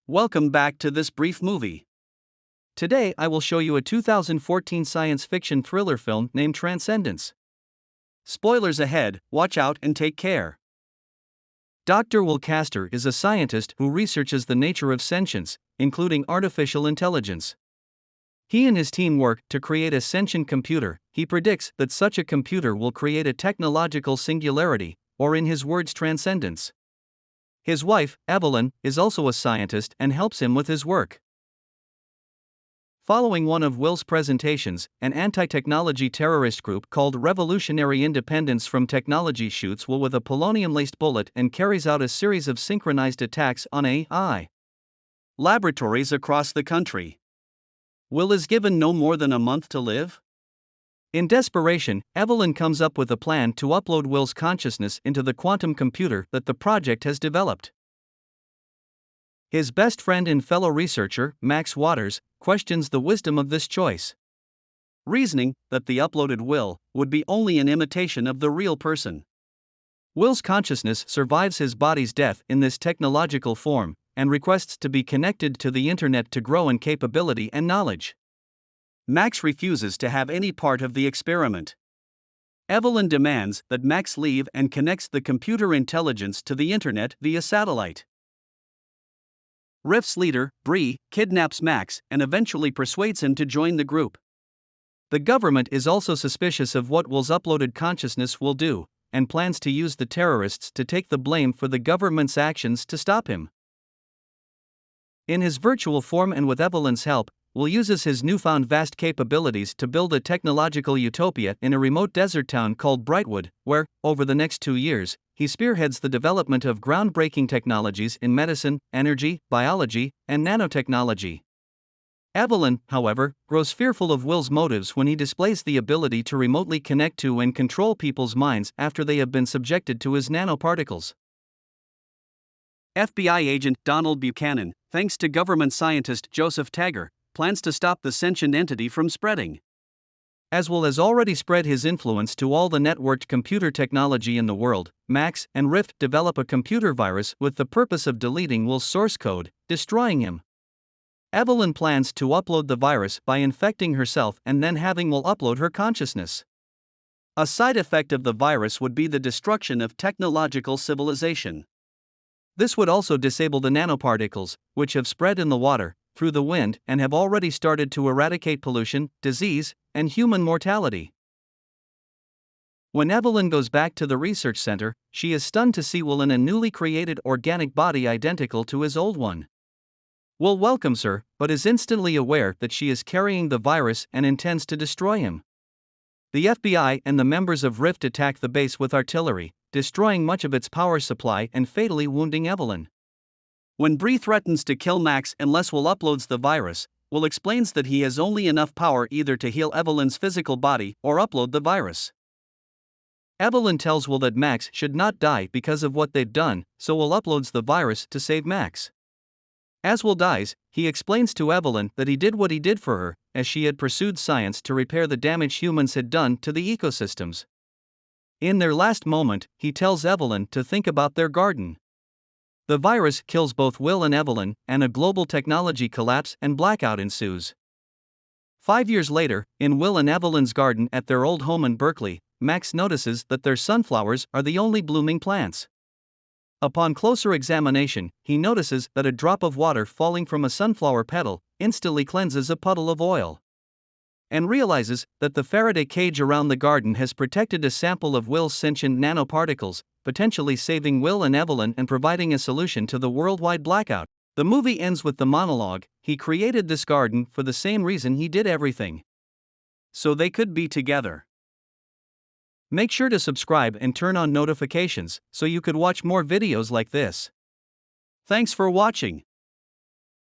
Welcome back to this brief movie. Today I will show you a 2014 science fiction thriller film named Transcendence. Spoilers ahead, watch out and take care. Dr. Will Castor is a scientist who researches the nature of sentience, including artificial intelligence. He and his team work to create a sentient computer. He predicts that such a computer will create a technological singularity, or in his words, transcendence. His wife, Evelyn, is also a scientist and helps him with his work. Following one of Will's presentations, an anti-technology terrorist group called Revolutionary Independence from Technology shoots Will with a polonium-laced bullet and carries out a series of synchronized attacks on AI laboratories across the country. Will is given no more than a month to live. In desperation, Evelyn comes up with a plan to upload Will's consciousness into the quantum computer that the project has developed. His best friend and fellow researcher, Max Waters, questions the wisdom of this choice, reasoning that the uploaded Will would be only an imitation of the real person. Will's consciousness survives his body's death in this technological form and requests to be connected to the internet to grow in capability and knowledge. Max refuses to have any part of the experiment. Evelyn demands that Max leave and connects the computer intelligence to the internet via satellite. RIF's leader, Bree, kidnaps Max and eventually persuades him to join the group. The government is also suspicious of what Will's uploaded consciousness will do, and plans to use the terrorists to take the blame for the government's actions to stop him. In his virtual form and with Evelyn's help, Will uses his newfound vast capabilities to build a technological utopia in a remote desert town called Brightwood, where, over the next 2 years, he spearheads the development of groundbreaking technologies in medicine, energy, biology, and nanotechnology. Evelyn, however, grows fearful of Will's motives when he displays the ability to remotely connect to and control people's minds after they have been subjected to his nanoparticles. FBI agent Donald Buchanan, thanks to government scientist Joseph Taggart, plans to stop the sentient entity from spreading. As Will has already spread his influence to all the networked computer technology in the world, Max and Rift develop a computer virus with the purpose of deleting Will's source code, destroying him. Evelyn plans to upload the virus by infecting herself and then having Will upload her consciousness. A side effect of the virus would be the destruction of technological civilization. This would also disable the nanoparticles, which have spread in the water, through the wind, and have already started to eradicate pollution, disease, and human mortality. When Evelyn goes back to the research center, she is stunned to see Will in a newly created organic body identical to his old one. Will welcomes her, but is instantly aware that she is carrying the virus and intends to destroy him. The FBI and the members of Rift attack the base with artillery, destroying much of its power supply and fatally wounding Evelyn. When Bree threatens to kill Max unless Will uploads the virus, Will explains that he has only enough power either to heal Evelyn's physical body or upload the virus. Evelyn tells Will that Max should not die because of what they've done, so Will uploads the virus to save Max. As Will dies, he explains to Evelyn that he did what he did for her, as she had pursued science to repair the damage humans had done to the ecosystems. In their last moment, he tells Evelyn to think about their garden. The virus kills both Will and Evelyn, and a global technology collapse and blackout ensues. 5 years later, in Will and Evelyn's garden at their old home in Berkeley, Max notices that their sunflowers are the only blooming plants. Upon closer examination, he notices that a drop of water falling from a sunflower petal instantly cleanses a puddle of oil, and realizes that the Faraday cage around the garden has protected a sample of Will's sentient nanoparticles, potentially saving Will and Evelyn and providing a solution to the worldwide blackout. The movie ends with the monologue, "He created this garden for the same reason he did everything, so they could be together." Make sure to subscribe and turn on notifications so you could watch more videos like this. Thanks for watching.